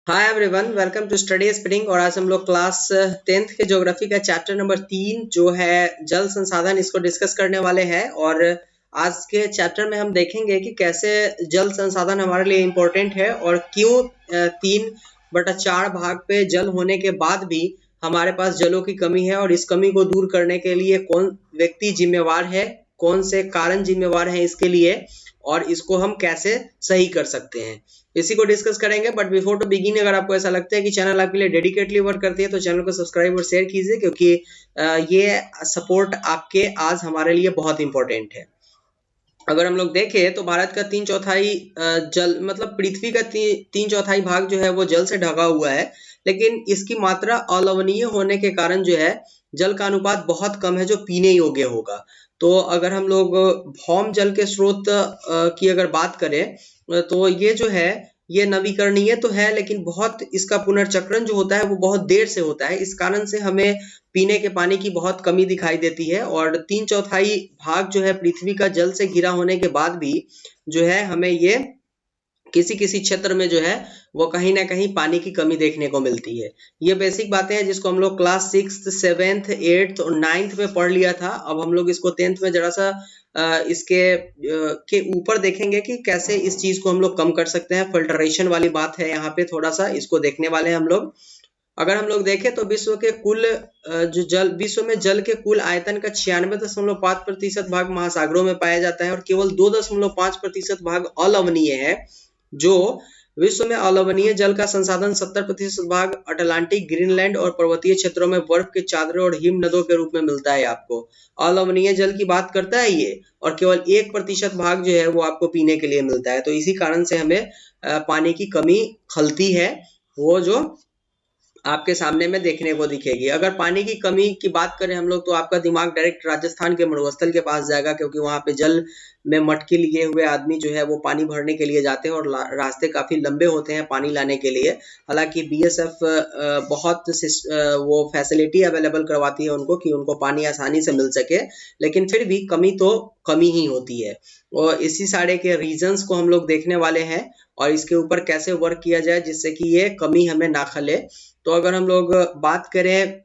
Hi everyone, welcome to study spinning. और आज हम लोग क्लास 10th के ज्योग्राफी का चैप्टर नंबर 3 जो है जल संसाधन, इसको डिस्कस करने वाले हैं। और आज के चैप्टर में हम देखेंगे कि कैसे जल संसाधन हमारे लिए इम्पोर्टेंट है और क्यों 3/4 भाग पे जल होने के बाद भी हमारे पास जलों की कमी है, और इस कमी को दूर करने के लिए कौन व्यक्ति जिम्मेवार है, कौन से कारण जिम्मेवार हैं इसके लिए, और इसको हम कैसे सही कर सकते हैं, इसी को डिस्कस करेंगे। बट बिफोर टू बिगिन, अगर आपको ऐसा लगता है कि चैनल आपके लिए डेडिकेटली वर्क करती है तो चैनल को सब्सक्राइब और शेयर कीजिए, क्योंकि ये सपोर्ट आपके आज हमारे लिए बहुत इंपॉर्टेंट है। अगर हम लोग देखें तो भारत का 3/4 जल, मतलब पृथ्वी का 3/4 भाग जो है वो जल से ढका हुआ है, लेकिन इसकी मात्रा अलवणीय होने के कारण जो है जल का अनुपात बहुत कम है जो पीने योग्य होगा। तो अगर हम लोग भौम जल के स्रोत की अगर बात करें तो ये जो है ये नवीकरणीय तो है, लेकिन बहुत इसका पुनर्चक्रण जो होता है वो बहुत देर से होता है। इस कारण से हमें पीने के पानी की बहुत कमी दिखाई देती है, और 3/4 भाग जो है पृथ्वी का जल से घिरा होने के बाद भी जो है हमें ये किसी किसी क्षेत्र में जो है वो कहीं ना कहीं पानी की कमी देखने को मिलती है। ये बेसिक बातें हैं जिसको हम लोग क्लास 6th 7th 8th और 9th में पढ़ लिया था। अब हम लोग इसको 10th में जरा सा इसके के ऊपर देखेंगे कि कैसे इस चीज को हम लोग कम कर सकते हैं। फिल्टरेशन वाली बात है यहाँ पे, थोड़ा सा इसको देखने वाले हैं हम लोग। अगर हम लोग देखें तो विश्व के कुल विश्व में जल के कुल आयतन का 96.5% भाग महासागरों में पाया जाता है, और केवल 2.5% भाग अलवणीय है। जो विश्व में अलवणीय जल का संसाधन 70% भाग अटलांटिक, ग्रीनलैंड और पर्वतीय क्षेत्रों में बर्फ के चादरों और हिम नदों के रूप में मिलता है आपको। अलवणीय जल की बात करता है ये, और केवल 1% भाग जो है वो आपको पीने के लिए मिलता है। तो इसी कारण से हमें पानी की कमी खलती है, वो जो आपके सामने में देखने को दिखेगी। अगर पानी की कमी की बात करें हम लोग तो आपका दिमाग डायरेक्ट राजस्थान के मरुस्थल के पास जाएगा, क्योंकि वहां पे जल में मटकी लिए हुए आदमी जो है वो पानी भरने के लिए जाते हैं, और रास्ते काफी लंबे होते हैं पानी लाने के लिए। हालांकि बीएसएफ बहुत वो फैसिलिटी अवेलेबल करवाती है उनको कि उनको पानी आसानी से मिल सके, लेकिन फिर भी कमी तो कमी ही होती है। और इसी सारे के रीजंस को हम लोग देखने वाले हैं, और इसके ऊपर कैसे वर्क किया जाए जिससे कि ये कमी हमें ना खले। तो अगर हम लोग बात करें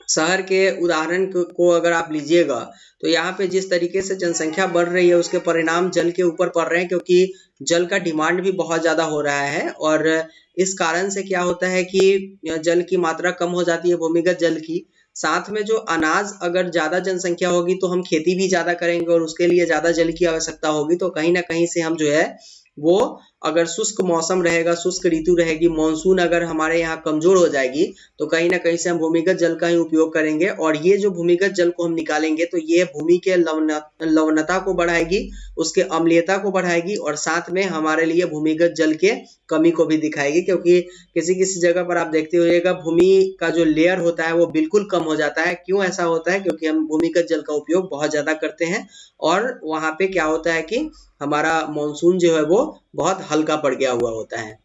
शहर के उदाहरण को अगर आप लीजिएगा तो यहाँ पे जिस तरीके से जनसंख्या बढ़ रही है उसके परिणाम जल के ऊपर पड़ रहे हैं, क्योंकि जल का डिमांड भी बहुत ज्यादा हो रहा है। और इस कारण से क्या होता है कि जल की मात्रा कम हो जाती है, भूमिगत जल की। साथ में जो अनाज, अगर ज्यादा जनसंख्या होगी तो हम खेती भी ज्यादा करेंगे और उसके लिए ज्यादा जल की आवश्यकता होगी। तो कहीं ना कहीं से हम जो है वो, अगर शुष्क मौसम रहेगा, शुष्क ऋतु रहेगी, मानसून अगर हमारे यहाँ कमजोर हो जाएगी तो कहीं ना कहीं से हम भूमिगत जल का ही उपयोग करेंगे। और ये जो भूमिगत जल को हम निकालेंगे तो ये भूमि के लवणता को बढ़ाएगी, उसके अम्लीयता को बढ़ाएगी, और साथ में हमारे लिए भूमिगत जल के कमी को भी दिखाएगी। क्योंकि किसी किसी जगह पर आप देखते होइएगा भूमि का जो लेयर होता है वो बिल्कुल कम हो जाता है। क्यों ऐसा होता है? क्योंकि हम भूमिगत जल का उपयोग बहुत ज्यादा करते हैं, और वहां पे क्या होता है कि हमारा मानसून जो है वो बहुत हल्का पड़ गया हुआ होता है।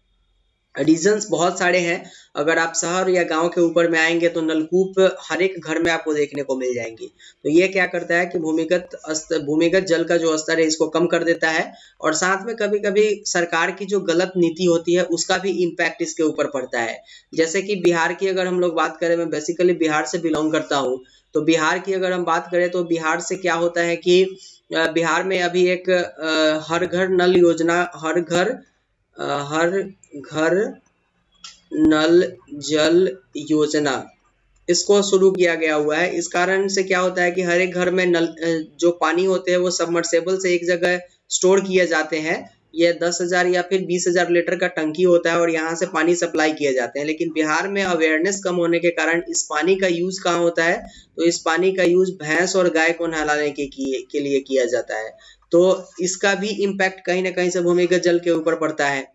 रीजंस बहुत सारे हैं। अगर आप शहर या गांव के ऊपर में आएंगे तो नलकूप हर एक घर में आपको देखने को मिल जाएंगी। तो ये क्या करता है कि भूमिगत जल का जो स्तर है इसको कम कर देता है। और साथ में कभी कभी सरकार की जो गलत नीति होती है उसका भी इम्पैक्ट इसके ऊपर पड़ता है। जैसे कि बिहार की अगर हम लोग बात करें, मैं बेसिकली बिहार से बिलोंग करता हूँ, तो बिहार की अगर हम बात करें तो बिहार से क्या होता है कि बिहार में अभी एक हर घर नल योजना, हर घर नल जल योजना, इसको शुरू किया गया हुआ है। इस कारण से क्या होता है कि हर एक घर में नल जो पानी होते हैं वो सबमर्सिबल से एक जगह स्टोर किए जाते हैं। ये 10,000 या फिर 20,000 लीटर का टंकी होता है, और यहाँ से पानी सप्लाई किए जाते हैं। लेकिन बिहार में अवेयरनेस कम होने के कारण इस पानी का यूज कहाँ होता है? तो इस पानी का यूज भैंस और गाय को नहलाने के लिए किया जाता है। तो इसका भी इम्पैक्ट कहीं ना कहीं से भूमिगत जल के ऊपर पड़ता है।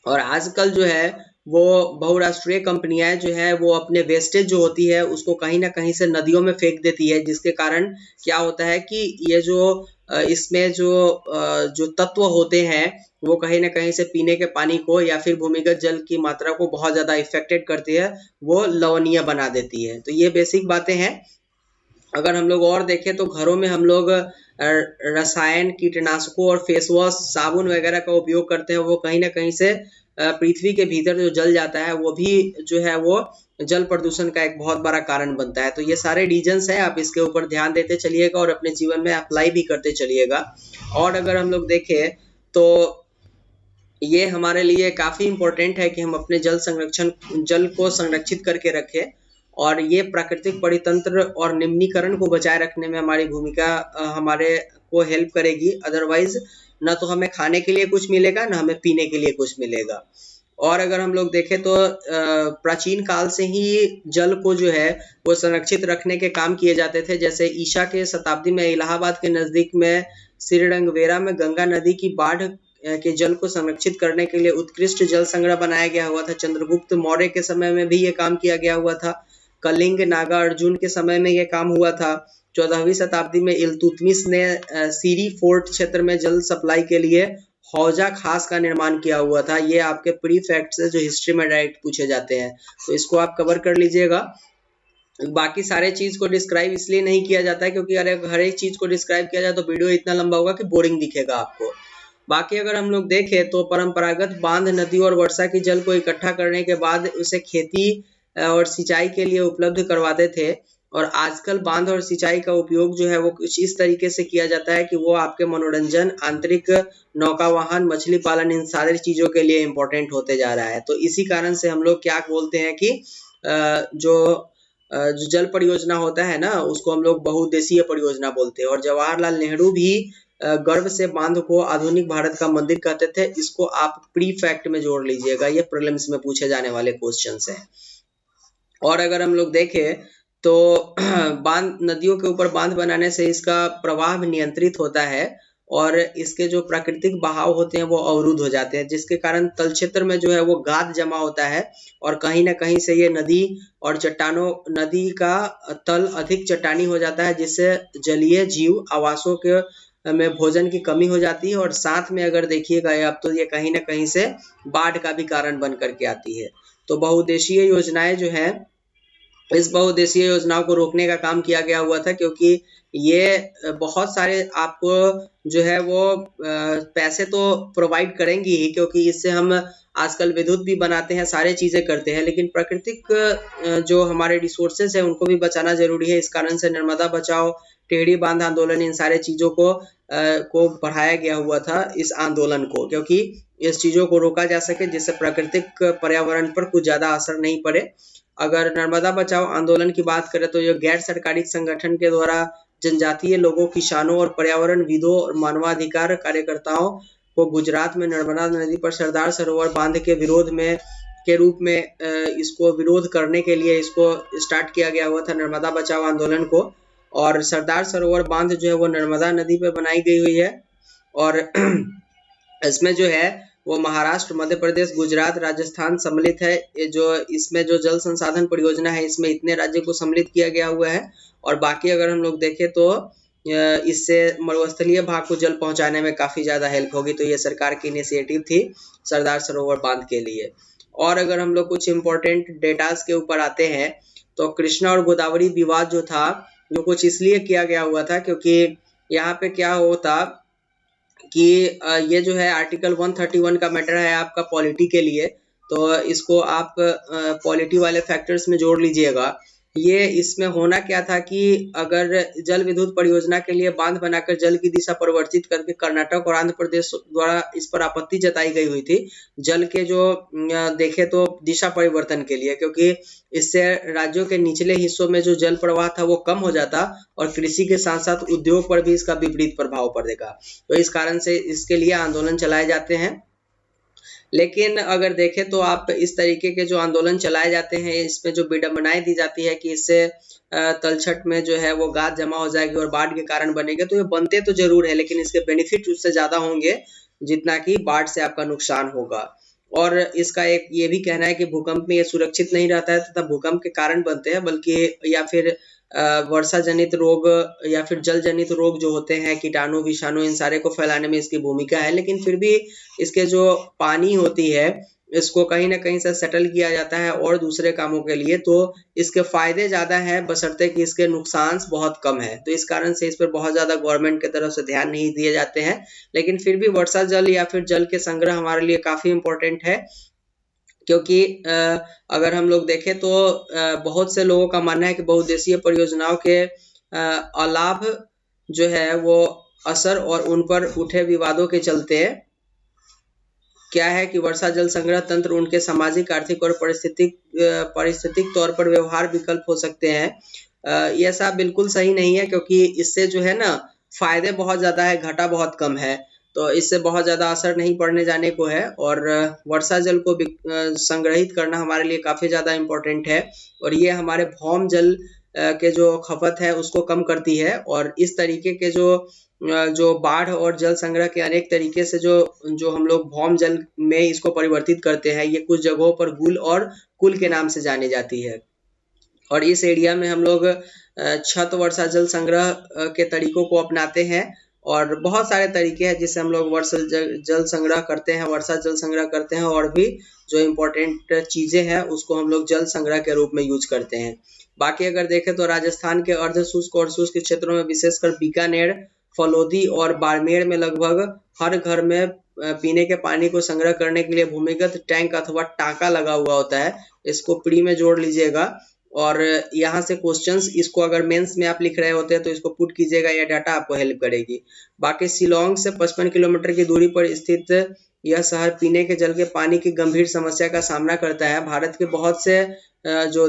और आजकल जो है वो बहुराष्ट्रीय कंपनियां जो है वो अपने वेस्टेज जो होती है उसको कहीं ना कहीं से नदियों में फेंक देती है, जिसके कारण क्या होता है कि ये जो इसमें जो तत्व होते हैं वो कहीं ना कहीं से पीने के पानी को या फिर भूमिगत जल की मात्रा को बहुत ज्यादा इफेक्टेड करती है, वो लवणीय बना देती है। तो ये बेसिक बातें हैं। अगर हम लोग और देखें तो घरों में हम लोग रसायन, कीटनाशकों और फेस वॉश, साबुन वगैरह का उपयोग करते हैं, वो कहीं ना कहीं से पृथ्वी के भीतर जो जल जाता है वो भी जो है वो जल प्रदूषण का एक बहुत बड़ा कारण बनता है। तो ये सारे रीजंस हैं, आप इसके ऊपर ध्यान देते चलिएगा और अपने जीवन में अप्लाई भी करते चलिएगा। और अगर हम लोग देखें तो ये हमारे लिए काफी इम्पोर्टेंट है कि हम अपने जल को संरक्षित करके रखें, और ये प्राकृतिक परितंत्र और निम्नीकरण को बचाए रखने में हमारी भूमिका हमारे को हेल्प करेगी। अदरवाइज ना तो हमें खाने के लिए कुछ मिलेगा, ना हमें पीने के लिए कुछ मिलेगा। और अगर हम लोग देखें तो प्राचीन काल से ही जल को जो है वो संरक्षित रखने के काम किए जाते थे। जैसे ईसा के शताब्दी में इलाहाबाद के नजदीक में श्रीरंगवेरा में गंगा नदी की बाढ़ के जल को संरक्षित करने के लिए उत्कृष्ट जल संग्रह बनाया गया हुआ था। चंद्रगुप्त मौर्य के समय में भी ये काम किया गया हुआ था। कलिंग नागार्जुन के समय में ये काम हुआ था। 14वीं शताब्दी में इल्तुतमिश ने सीरी फोर्ट क्षेत्र में जल सप्लाई के लिए हौजा खास का निर्माण किया हुआ था। ये आपके प्री फैक्ट्स है जो हिस्ट्री में डायरेक्ट पूछे जाते हैं, तो इसको आप कवर कर लीजिएगा। बाकी सारे चीज को डिस्क्राइब इसलिए नहीं किया जाता है क्योंकि हर एक चीज को डिस्क्राइब किया जाए तो वीडियो इतना लंबा होगा कि बोरिंग दिखेगा आपको। बाकी अगर हम लोग देखें तो परंपरागत बांध, नदी और वर्षा की जल को इकट्ठा करने के बाद उसे खेती और सिंचाई के लिए उपलब्ध करवाते थे। और आजकल बांध और सिंचाई का उपयोग जो है वो कुछ इस तरीके से किया जाता है कि वो आपके मनोरंजन, आंतरिक नौका वाहन, मछली पालन, इन सारी चीजों के लिए इम्पोर्टेंट होते जा रहा है। तो इसी कारण से हम लोग क्या बोलते हैं कि जो जल परियोजना होता है ना, उसको हम लोग बहुउद्देशीय परियोजना बोलते हैं। और जवाहरलाल नेहरू भी गर्व से बांध को आधुनिक भारत का मंदिर कहते थे। इसको आप प्री फैक्ट में जोड़ लीजिएगा, ये प्रीलिम्स में पूछे जाने वाले क्वेश्चंस हैं। और अगर हम लोग देखें तो बांध, नदियों के ऊपर बांध बनाने से इसका प्रवाह नियंत्रित होता है और इसके जो प्राकृतिक बहाव होते हैं वो अवरुद्ध हो जाते हैं, जिसके कारण तल क्षेत्र में जो है वो गाद जमा होता है और कहीं ना कहीं से ये नदी और नदी का तल अधिक चट्टानी हो जाता है, जिससे जलीय जीव आवासों के में भोजन की कमी हो जाती है। और साथ में अगर देखिएगा अब तो ये कहीं ना कहीं से बाढ़ का भी कारण बन करके आती है। तो बहुउद्देशीय योजनाएं जो है, इस बहुउद्देशीय योजनाओं को रोकने का काम किया गया हुआ था, क्योंकि ये बहुत सारे आपको जो है वो पैसे तो प्रोवाइड करेंगी ही, क्योंकि इससे हम आजकल विद्युत भी बनाते हैं, सारे चीजें करते हैं, लेकिन प्राकृतिक जो हमारे रिसोर्सेज है उनको भी बचाना जरूरी है। इस कारण से नर्मदा बचाओ, टेढ़ी बांध आंदोलन, इन सारे चीजों को बढ़ाया गया हुआ था इस आंदोलन को, क्योंकि इस चीजों को रोका जा सके जिससे प्राकृतिक पर्यावरण पर कुछ ज्यादा असर नहीं पड़े। अगर नर्मदा बचाओ आंदोलन की बात करें तो ये गैर सरकारी संगठन के द्वारा जनजातीय लोगों, किसानों और पर्यावरणविदों और मानवाधिकार कार्यकर्ताओं को गुजरात में नर्मदा नदी पर सरदार सरोवर बांध के रूप में इसको विरोध करने के लिए इसको स्टार्ट किया गया हुआ था, नर्मदा बचाओ आंदोलन को। और सरदार सरोवर बांध जो है वो नर्मदा नदी पर बनाई गई हुई है और इसमें जो है वो महाराष्ट्र, मध्य प्रदेश, गुजरात, राजस्थान सम्मिलित है। ये जो इसमें जो जल संसाधन परियोजना है इसमें इतने राज्य को सम्मिलित किया गया हुआ है। और बाकी अगर हम लोग देखें तो इससे मरुस्थलीय भाग को जल पहुंचाने में काफी ज्यादा हेल्प होगी। तो ये सरकार की इनिशिएटिव थी सरदार सरोवर बांध के लिए। और अगर हम लोग कुछ इंपॉर्टेंट डेटास के ऊपर आते हैं तो कृष्णा और गोदावरी विवाद जो था जो कुछ इसलिए किया गया हुआ था क्योंकि यहाँ पे क्या होता कि ये जो है आर्टिकल 131 का मैटर है आपका पॉलिटी के लिए, तो इसको आप पॉलिटी वाले फैक्टर्स में जोड़ लीजिएगा। ये इसमें होना क्या था कि अगर जल विद्युत परियोजना के लिए बांध बनाकर जल की दिशा परिवर्तित करके कर्नाटक और आंध्र प्रदेश द्वारा इस पर आपत्ति जताई गई हुई थी, जल के जो देखे तो दिशा परिवर्तन के लिए, क्योंकि इससे राज्यों के निचले हिस्सों में जो जल प्रवाह था वो कम हो जाता और कृषि के साथ साथ उद्योग पर भी इसका विपरीत प्रभाव पड़ेगा। तो इस कारण से इसके लिए आंदोलन चलाए जाते हैं। लेकिन अगर देखें तो आप इस तरीके के जो आंदोलन चलाए जाते हैं इसमें जो विडंबनाएं दी जाती है कि इससे तलछट में जो है वो गाद जमा हो जाएगी और बाढ़ के कारण बनेगा, तो ये बनते तो जरूर है लेकिन इसके बेनिफिट उससे ज्यादा होंगे जितना कि बाढ़ से आपका नुकसान होगा। और इसका एक ये भी कहना है कि भूकंप में ये सुरक्षित नहीं रहता है तथा भूकंप के कारण बनते हैं, बल्कि या फिर वर्षा जनित रोग या फिर जल जनित रोग जो होते हैं, कीटाणु, विषाणु, इन सारे को फैलाने में इसकी भूमिका है। लेकिन फिर भी इसके जो पानी होती है इसको कहीं ना कहीं से सेटल किया जाता है और दूसरे कामों के लिए, तो इसके फायदे ज़्यादा हैं बशर्ते कि इसके नुकसान बहुत कम है। तो इस कारण से इस पर बहुत ज़्यादा गवर्नमेंट की तरफ से ध्यान नहीं दिए जाते हैं। लेकिन फिर भी वर्षा जल या फिर जल के संग्रह हमारे लिए काफ़ी इम्पोर्टेंट है, क्योंकि अगर हम लोग देखें तो बहुत से लोगों का मानना है कि बहुउद्देशीय परियोजनाओं के अलाभ जो है वो असर और उन पर उठे विवादों के चलते क्या है कि वर्षा जल संग्रह तंत्र उनके सामाजिक, आर्थिक और पारिस्थितिक तौर पर व्यवहार विकल्प हो सकते हैं। यह सब बिल्कुल सही नहीं है, क्योंकि इससे जो है ना फायदे बहुत ज़्यादा है, घाटा बहुत कम है। तो इससे बहुत ज़्यादा असर नहीं पड़ने जाने को है, और वर्षा जल को संग्रहित करना हमारे लिए काफ़ी ज़्यादा इम्पोर्टेंट है, और ये हमारे भौम जल के जो खपत है उसको कम करती है। और इस तरीके के जो बाढ़ और जल संग्रह के अनेक तरीके से जो हम लोग भौम जल में इसको परिवर्तित करते हैं, ये कुछ जगहों पर गुल और कुल के नाम से जानी जाती है। और इस एरिया में हम लोग छत वर्षा जल संग्रह के तरीकों को अपनाते हैं, और बहुत सारे तरीके हैं जिससे हम लोग वर्षा जल संग्रह करते हैं, वर्षा जल संग्रह करते हैं, और भी जो इम्पोर्टेंट चीज़ें हैं उसको हम लोग जल संग्रह के रूप में यूज करते हैं। बाकी अगर देखें तो राजस्थान के अर्ध शुष्क और शुष्क क्षेत्रों में, विशेषकर बीकानेर, फलोदी और बाड़मेर में लगभग हर घर में पीने के पानी को संग्रह करने के लिए भूमिगत टैंक अथवा टाँका लगा हुआ होता है। इसको प्री में जोड़ लीजिएगा, और यहाँ से क्वेश्चंस, इसको अगर मेंस में आप लिख रहे होते हैं तो इसको पुट कीजिएगा, यह डाटा आपको हेल्प करेगी। बाकी शिलोंग से 55 किलोमीटर की दूरी पर स्थित यह शहर पीने के जल के पानी की गंभीर समस्या का सामना करता है। भारत के बहुत से जो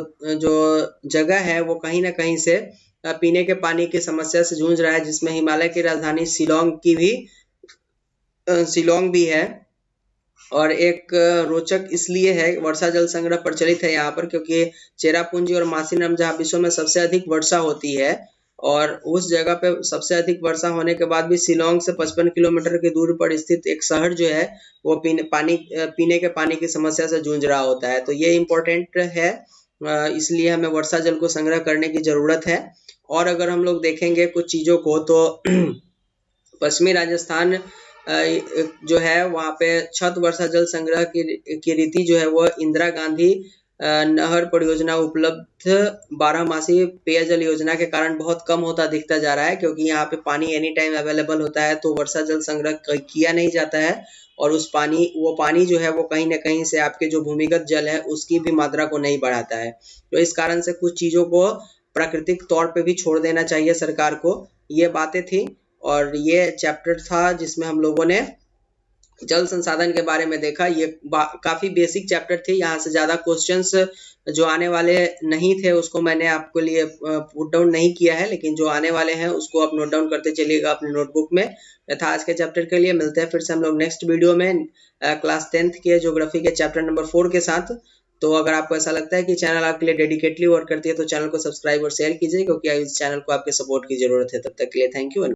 जगह है वो कहीं ना कहीं से पीने के पानी की समस्या से जूझ रहा है, जिसमें हिमालय की राजधानी शिलोंग भी है। और एक रोचक इसलिए है, वर्षा जल संग्रह प्रचलित है यहाँ पर, क्योंकि चेरापूंजी और मासिनराम जहाँ विश्व में सबसे अधिक वर्षा होती है, और उस जगह पे सबसे अधिक वर्षा होने के बाद भी शिलोंग से 55 किलोमीटर की दूरी पर स्थित एक शहर जो है वो पीने के पानी की समस्या से जूझ रहा होता है। तो ये इम्पोर्टेंट है, इसलिए हमें वर्षा जल को संग्रह करने की जरूरत है। और अगर हम लोग देखेंगे कुछ चीज़ों को, तो पश्चिमी राजस्थान जो है वहाँ पे छत वर्षा जल संग्रह की रीति जो है वो इंदिरा गांधी नहर परियोजना उपलब्ध 12 मासी पेयजल योजना के कारण बहुत कम होता दिखता जा रहा है, क्योंकि यहाँ पे पानी एनी टाइम अवेलेबल होता है, तो वर्षा जल संग्रह किया नहीं जाता है, और वो पानी जो है वो कहीं ना कहीं से आपके जो भूमिगत जल है उसकी भी मात्रा को नहीं बढ़ाता है। तो इस कारण से कुछ चीज़ों को प्राकृतिक तौर पे भी छोड़ देना चाहिए सरकार को। ये बातें थी, और ये चैप्टर था जिसमें हम लोगों ने जल संसाधन के बारे में देखा। ये काफी बेसिक चैप्टर थी, यहाँ से ज्यादा क्वेश्चंस जो आने वाले नहीं थे उसको मैंने आपके लिए पुट डाउन नहीं किया है, लेकिन जो आने वाले हैं उसको आप नोट डाउन करते चलिएगा अपने नोटबुक में। तथा आज के चैप्टर के लिए मिलते हैं फिर से हम लोग नेक्स्ट वीडियो में क्लास 10th के ज्योग्राफी के चैप्टर नंबर 4 के साथ। तो अगर आपको ऐसा लगता है कि चैनल आपके लिए डेडिकेटली वर्क करती है तो चैनल को सब्सक्राइब और शेयर कीजिए, क्योंकि इस चैनल को आपके सपोर्ट की जरूरत है। तब तक के लिए थैंक यू।